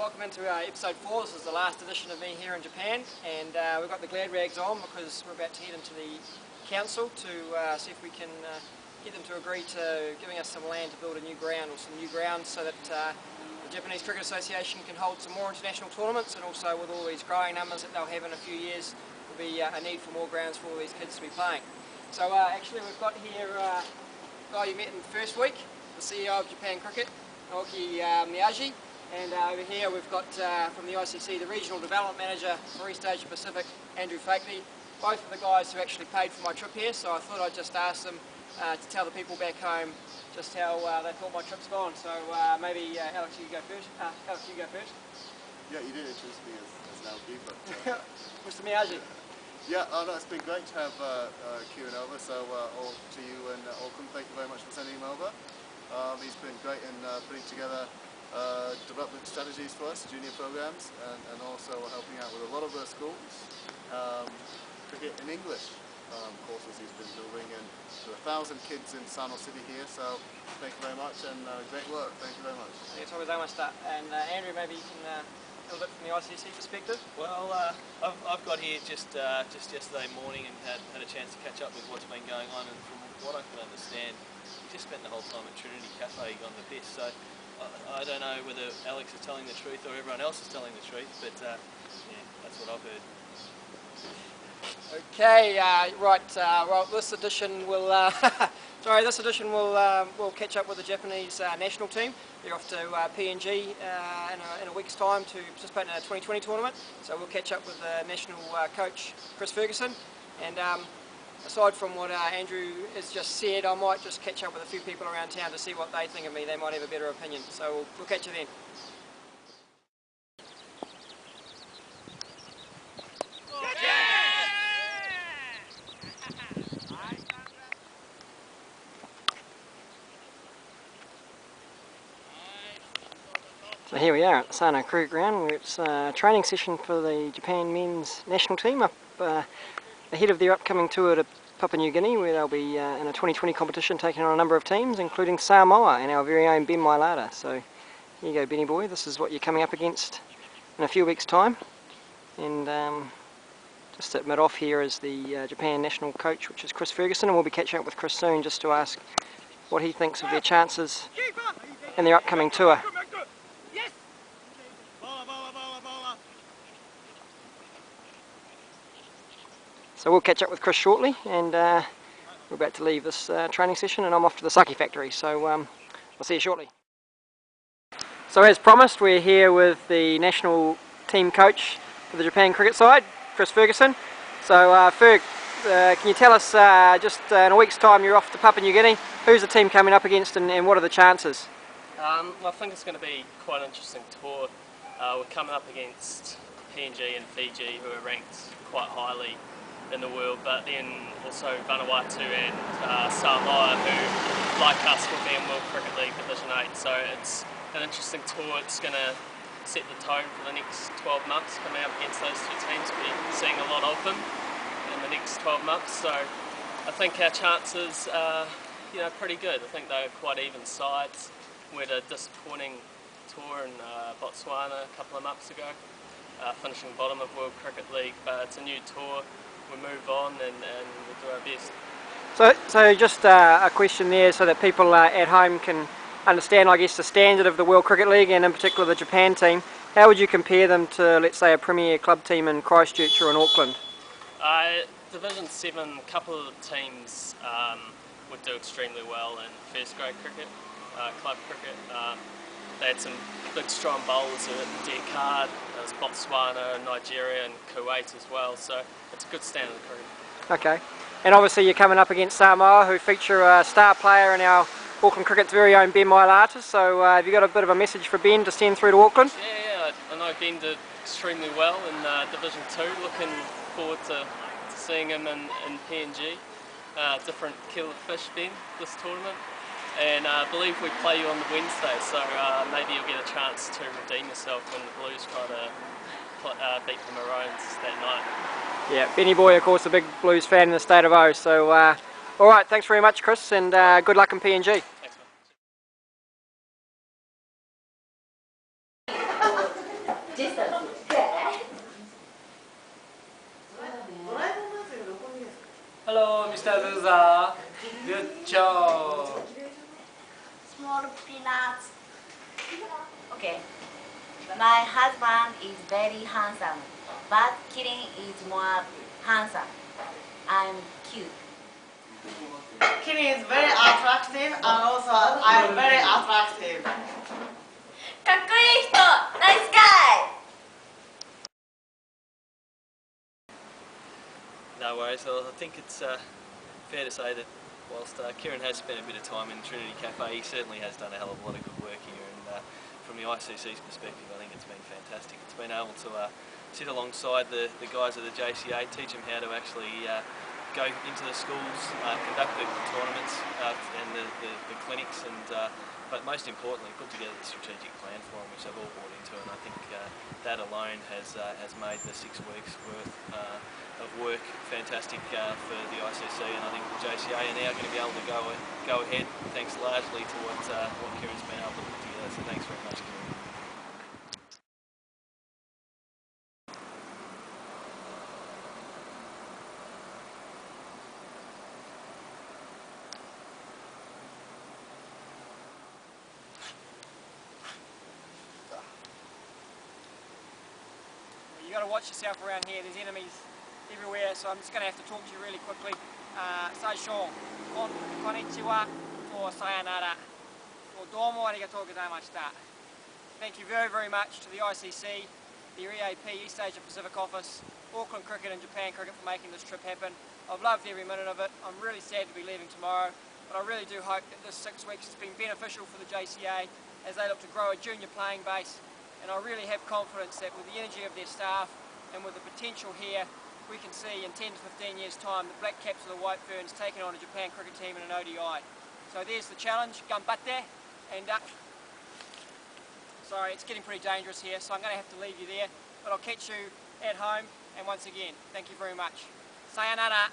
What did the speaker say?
welcome into episode 4. This is the last edition of me here in Japan, and we've got the glad rags on because we're about to head into the council to see if we can get them to agree to giving us some land to build a new ground, or some new grounds, so that the Japanese Cricket Association can hold some more international tournaments, and also with all these growing numbers that they'll have in a few years, there'll be a need for more grounds for all these kids to be playing. So actually we've got here a guy you met in the first week, the CEO of Japan Cricket, Naoki Miyagi. And over here we've got from the ICC the Regional Development Manager for East Asia Pacific, Andrew Fakely. Both of the guys who actually paid for my trip here, so I thought I'd just ask them to tell the people back home just how they thought my trip's gone. So maybe Alex, you go first. Yeah, you did introduce me as Naoki, but... Mr. Miyagi. Yeah, no, it's been great to have Kieran over, so all to you and Auckland, thank you very much for sending him over. He's been great in putting together development strategies for us, junior programs, and also helping out with a lot of the schools, cricket in English courses he's been building, and there are 1,000 kids in Sano City here, so thank you very much, and great work, thank you very much. Yes, always and Andrew, maybe you can tell a bit from the ICC perspective? Well, I've got here just yesterday morning and had a chance to catch up with what's been going on, and from what I can understand, we just spent the whole time at Trinity Cafe on the piss, so I don't know whether Alex is telling the truth or everyone else is telling the truth, but yeah, that's what I've heard. Okay, right. Well, this edition will we'll catch up with the Japanese national team. They're off to PNG in a week's time to participate in a 2020 tournament. So we'll catch up with the national coach Chris Ferguson, and aside from what Andrew has just said, I might just catch up with a few people around town to see what they think of me. They might have a better opinion. So we'll catch you then. So here we are at the Sano Cricket Ground, where it's a training session for the Japan men's national team up ahead of their upcoming tour to Papua New Guinea, where they'll be in a 2020 competition taking on a number of teams, including Samoa and our very own Ben Mailata. So here you go, Benny boy, this is what you're coming up against in a few weeks' time. And just to admit off here is the Japan national coach, which is Chris Ferguson, and we'll be catching up with Chris soon just to ask what he thinks of their chances in their upcoming tour. So we'll catch up with Chris shortly, and we're about to leave this training session, and I'm off to the sake factory, so we'll see you shortly. So as promised, we're here with the national team coach for the Japan cricket side, Chris Ferguson. So Ferg, can you tell us, just in a week's time you're off to Papua New Guinea, who's the team coming up against, and what are the chances? Well, I think it's going to be quite an interesting tour. We're coming up against PNG and Fiji, who are ranked quite highly in the world, but then also Vanuatu and Samoa, who, like us, will be in World Cricket League Division 8. So it's an interesting tour. It's going to set the tone for the next 12 months, coming up against those two teams. We'll be seeing a lot of them in the next 12 months. So I think our chances are, pretty good. I think they're quite even sides. We had a disappointing tour in Botswana a couple of months ago, finishing bottom of World Cricket League, but it's a new tour. We move on and we'll do our best. So just a question there, so that people at home can understand, I guess, the standard of the World Cricket League, and in particular the Japan team. How would you compare them to, let's say, a Premier club team in Christchurch or in Auckland? Division 7, a couple of the teams would do extremely well in first grade cricket, club cricket. They had some big strong bowlers at Dekard, there's Botswana, Nigeria and Kuwait as well, so it's a good standard of cricket. Okay, and obviously you're coming up against Samoa, who feature a star player in our Auckland Cricket's very own Ben Mailata, so have you got a bit of a message for Ben to send through to Auckland? Yeah, I know Ben did extremely well in Division 2, looking forward to seeing him in PNG. Different kettle of fish, Ben, this tournament. And I believe we play you on the Wednesday, so maybe you'll get a chance to redeem yourself when the Blues try to beat the Maroons that night. Yeah, Benny boy, of course, a big Blues fan in the state of O. So, all right, thanks very much, Chris, and good luck in PNG. Thanks, Loser. Good job. Small peanuts. Okay. My husband is very handsome, but Kirin is more handsome. I'm cute. Kirin is very attractive and also I'm very attractive. かっこいい人! Nice guy! No worries. Well, I think it's fair to say that whilst Kieran has spent a bit of time in Trinity Cafe, he certainly has done a hell of a lot of good work here, and from the ICC's perspective I think it's been fantastic. It's been able to sit alongside the guys of the JCA, teach them how to actually go into the schools, conduct the tournaments and the clinics, and but most importantly put together the strategic plan for them, which they've all bought into, and I think that alone has made the 6 weeks worth of work fantastic for the ICC, and I think the JCA are now going to be able to go ahead thanks largely to what Kieran's been able to put together, so thanks very much, Kieran. You've got to watch yourself around here, there's enemies everywhere, so I'm just going to have to talk to you really quickly. Saisho, konnichiwa, or sayonara, or domo arigatou gozaimashita. Thank you very, very much to the ICC, the EAP, East Asia Pacific Office, Auckland Cricket and Japan Cricket for making this trip happen. I've loved every minute of it. I'm really sad to be leaving tomorrow, but I really do hope that this 6 weeks has been beneficial for the JCA as they look to grow a junior playing base. And I really have confidence that with the energy of their staff and with the potential here, we can see in 10 to 15 years time the Black Caps of the White Ferns taking on a Japan cricket team in an ODI. So there's the challenge, ganbatte, and sorry, it's getting pretty dangerous here, so I'm going to have to leave you there, but I'll catch you at home, and once again, thank you very much. Sayonara.